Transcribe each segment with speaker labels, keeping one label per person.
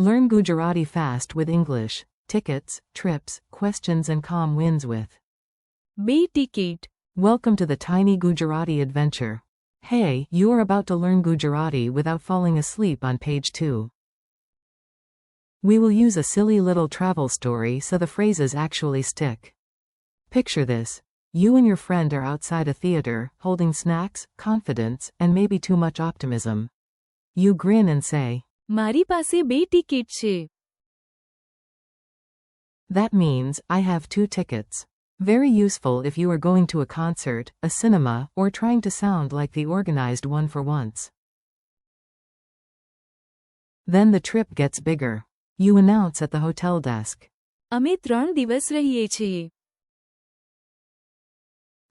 Speaker 1: Learn Gujarati fast with English, tickets, trips, questions and calm wins with.
Speaker 2: B ticket.
Speaker 1: Welcome to the tiny Gujarati adventure. Hey, you are about to learn Gujarati without falling asleep on page 2. We will use a silly little travel story so the phrases actually stick. Picture this. You and your friend are outside a theater, holding snacks, confidence, and maybe too much optimism. You grin and say,
Speaker 2: મારી પાસે 2 ticket છે.
Speaker 1: That means, I have 2 tickets. Very useful if you are going to a concert, a cinema, or trying to sound like the organized one for once. Then the trip gets bigger. You announce at the hotel desk.
Speaker 2: અમે 3 દિવસ રહીએ છીએ.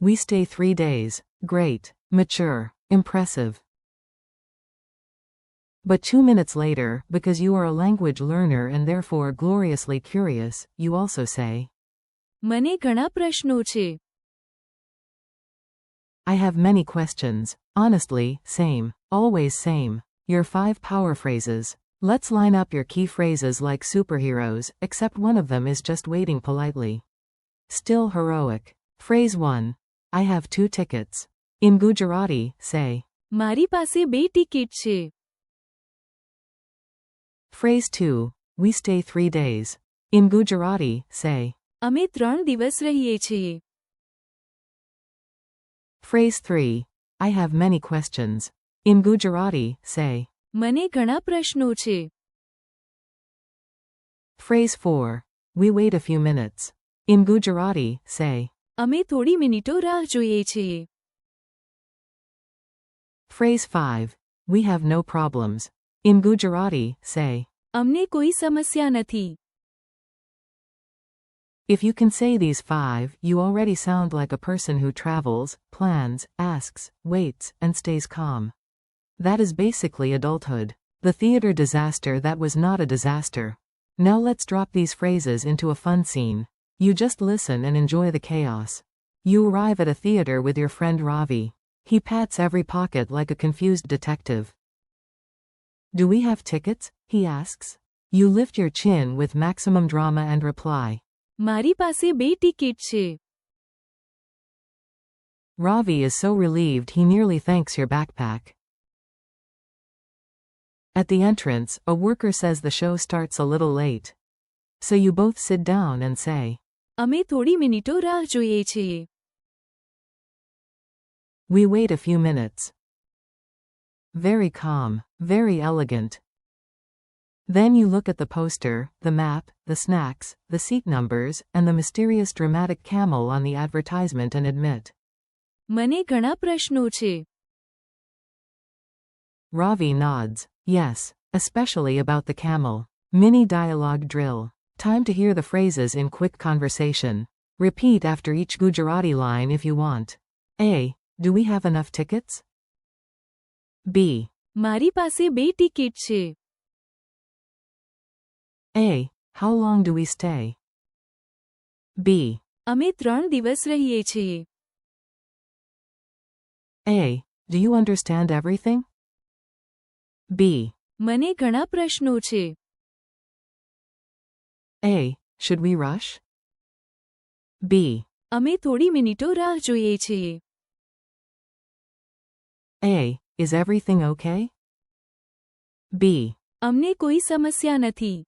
Speaker 1: We stay 3 days. Great. Mature. Impressive. But 2 minutes later, because you are a language learner and therefore gloriously curious, you also say,
Speaker 2: મને ઘણા પ્રશ્નો છે.
Speaker 1: I have many questions. Honestly, same. Always same. Your 5 power phrases. Let's line up your key phrases like superheroes, except one of them is just waiting politely. Still heroic. Phrase 1. I have 2 tickets. In Gujarati, say,
Speaker 2: મારી પાસે 2 ticket છે.
Speaker 1: Phrase 2. We stay 3 days. In Gujarati, say,
Speaker 2: અમે 3 દિવસ રહીએ છીએ.
Speaker 1: Phrase 3. I have many questions. In Gujarati, say,
Speaker 2: મને ઘણા પ્રશ્નો છે.
Speaker 1: Phrase 4. We wait a few minutes. In Gujarati, say,
Speaker 2: અમે થોડી મિનિટો રાહ જોઈએ છીએ.
Speaker 1: Phrase 5. We have no problems. In Gujarati, say,
Speaker 2: અમને કોઈ સમસ્યા નથી.
Speaker 1: If you can say these 5, you already sound like a person who travels, plans, asks, waits, and stays calm. That is basically adulthood. The theater disaster that was not a disaster. Now let's drop these phrases into a fun scene. You just listen and enjoy the chaos. You arrive at a theater with your friend Ravi. He pats every pocket like a confused detective. Do we have tickets? He asks. You lift your chin with maximum drama and reply,
Speaker 2: મારી પાસે 2 ticket છે.
Speaker 1: Ravi is so relieved he nearly thanks your backpack. At the entrance, a worker says the show starts a little late. So you both sit down and say,
Speaker 2: અમે થોડી મિનિટો રાહ જોઈએ છીએ.
Speaker 1: We wait a few minutes. Very calm, very elegant. Then you look at the poster, the map, the snacks, the seat numbers, and the mysterious dramatic camel on the advertisement and admit,
Speaker 2: મને ઘણા પ્રશ્નો છે.
Speaker 1: Ravi nods. Yes, especially about the camel. Mini dialogue drill. Time to hear the phrases in quick conversation. Repeat after each Gujarati line if you want. A. Do we have enough tickets? B.
Speaker 2: મારી પાસે 2 ticket છે.
Speaker 1: A. How long do we stay? B.
Speaker 2: અમે 3 દિવસ રહીએ છીએ.
Speaker 1: A. Do you understand everything? B.
Speaker 2: મને ઘણા પ્રશ્નો છે.
Speaker 1: A. Should we rush? B.
Speaker 2: અમે થોડી મિનિટો રાહ જોઈએ છીએ.
Speaker 1: A. Is everything okay? B.
Speaker 2: અમને કોઈ સમસ્યા નથી.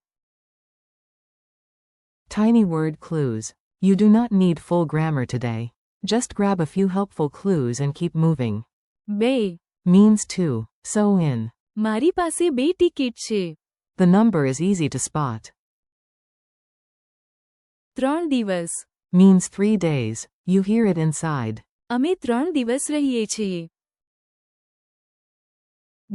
Speaker 1: Tiny word clues. You do not need full grammar today. Just grab a few helpful clues and keep moving.
Speaker 2: 2.
Speaker 1: Means 2. So in.
Speaker 2: મારી પાસે 2 ટિકિટ છે.
Speaker 1: The number is easy to spot.
Speaker 2: 3 દિવસ.
Speaker 1: Means 3 days. You hear it inside.
Speaker 2: અમે 3 દિવસ રહીએ છીએ.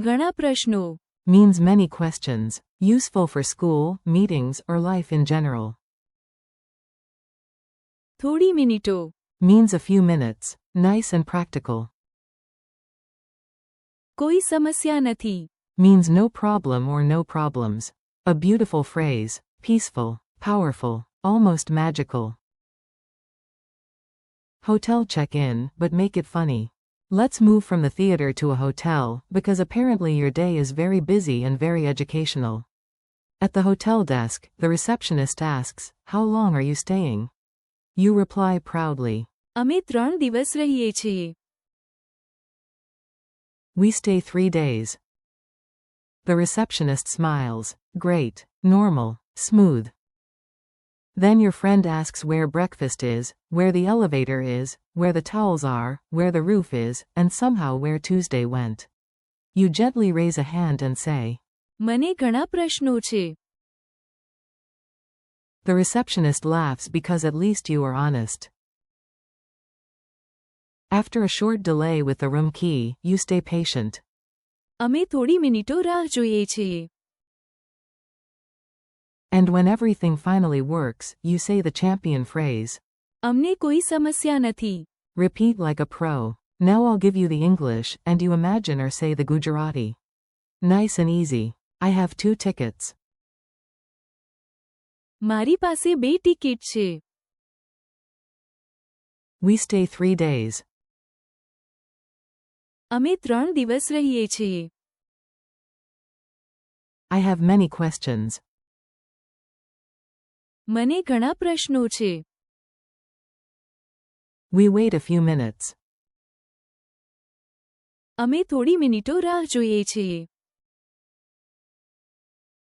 Speaker 2: ઘણા પ્રશ્નો.
Speaker 1: Means many questions. Useful for school, meetings, or life in general.
Speaker 2: થોડી મિનિટો.
Speaker 1: Means a few minutes. Nice and practical.
Speaker 2: કોઈ સમસ્યા નથી.
Speaker 1: Means no problem or no problems. A beautiful phrase. Peaceful, powerful, almost magical. Hotel check-in, but make it funny. Let's move from the theater to a hotel, because apparently your day is very busy and very educational. At the hotel desk, the receptionist asks, "How long are you staying?" You reply proudly,
Speaker 2: અમે 3 દિવસ રહીએ છીએ.
Speaker 1: "We stay 3 days." The receptionist smiles. Great. Normal. Smooth. Then your friend asks where breakfast is, where the elevator is, where the towels are, where the roof is, and somehow where Tuesday went. You gently raise a hand and say,
Speaker 2: મને ઘણા પ્રશ્નો છે.
Speaker 1: The receptionist laughs because at least you are honest. After a short delay with the room key, you stay patient.
Speaker 2: અમે થોડી મિનિટો રાહ જોઈએ છીએ.
Speaker 1: And when everything finally works, you say the champion phrase.
Speaker 2: અમને કોઈ સમસ્યા નથી.
Speaker 1: Repeat like a pro. Now I'll give you the English, and you imagine or say the Gujarati. Nice and easy. I have 2 tickets.
Speaker 2: મારી પાસે 2 ticket છે.
Speaker 1: We stay 3 days.
Speaker 2: અમે 3 દિવસ રહીએ છીએ.
Speaker 1: I have many questions.
Speaker 2: મને ઘણા પ્રશ્નો છે.
Speaker 1: We wait a few minutes.
Speaker 2: અમે થોડી મિનિટો રાહ જોઈએ છીએ.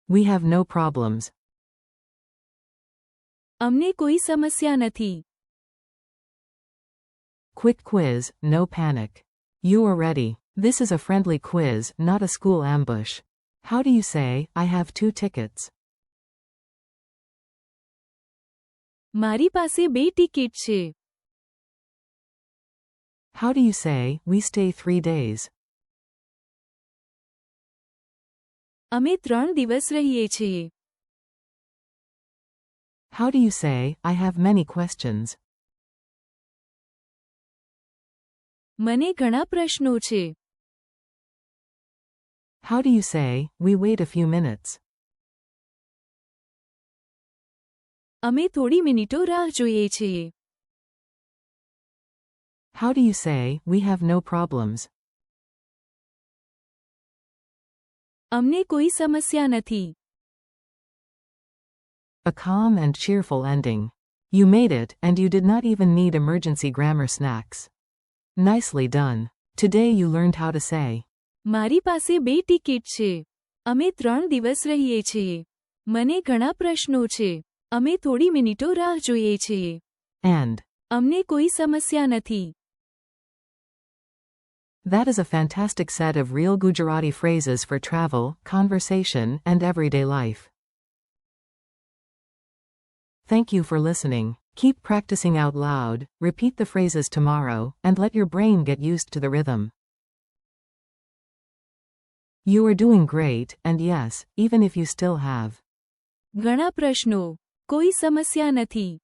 Speaker 1: We have no problems.
Speaker 2: અમને કોઈ સમસ્યા નથી.
Speaker 1: Quick quiz, no panic. You are ready. This is a friendly quiz, not a school ambush. How do you say, "I have 2 tickets"?
Speaker 2: મારી પાસે 2 ટિકિટ છે.
Speaker 1: How do you say, "We stay 3 days"?
Speaker 2: અમે 3 દિવસ રહીએ છીએ.
Speaker 1: How do you say, "I have many questions"?
Speaker 2: મને ઘણા પ્રશ્નો છે.
Speaker 1: How do you say, "We wait a few minutes"?
Speaker 2: અમે થોડી મિનિટો રાહ જોઈએ છીએ.
Speaker 1: How do you say, "We have no problems"?
Speaker 2: અમને કોઈ સમસ્યા નથી.
Speaker 1: A calm and cheerful ending. You made it, and you did not even need emergency grammar snacks. Nicely done. Today you learned how to say,
Speaker 2: મારી પાસે 2 ticket છે. અમે 3 દિવસ રહીએ છીએ. મને ઘણા પ્રશ્નો છે. અમે થોડી મિનિટો રાહ જોઈએ છીએ.
Speaker 1: and.
Speaker 2: અમને કોઈ સમસ્યા નથી.
Speaker 1: That is a fantastic set of real Gujarati phrases for travel, conversation, and everyday life. Thank you for listening. Keep practicing out loud, repeat the phrases tomorrow, and let your brain get used to the rhythm. You are doing great, and yes, even if you still have
Speaker 2: ઘણા પ્રશ્નો. કોઈ સમસ્યા નથી.